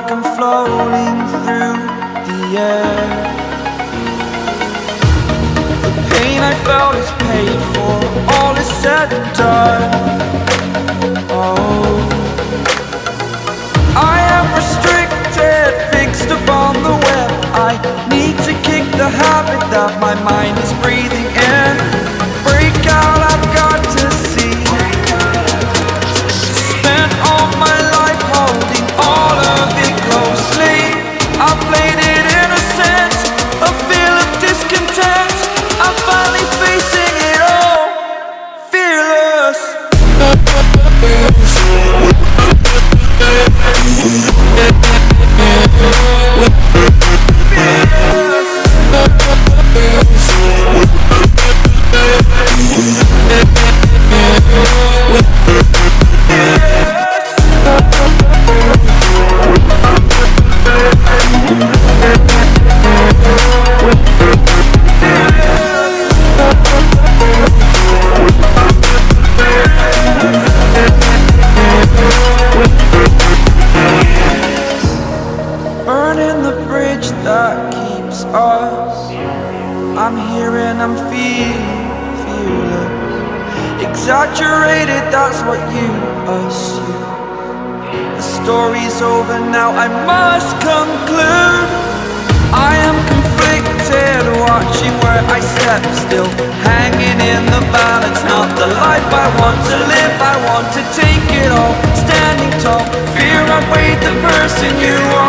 like I'm floating through the air. The pain I felt is paid for, all is said and done. Oh, I am restricted, fixed upon the web. I need to kick the habit that my mind is breathing in. Break out, I've got to see. Spent all my life holding all of it closely. I played it innocent, a feel of discontent. I'm finally facing it all, fearless. Burning the bridge that keeps us. I'm here and I'm feeling fearless. Exaggerated, that's what you assume. The story's over now, I must conclude. I am conflicted, watching where I step still, hanging in the balance. Not the life I want to live, I want to take it all. Standing tall, fear I weighed the person you are.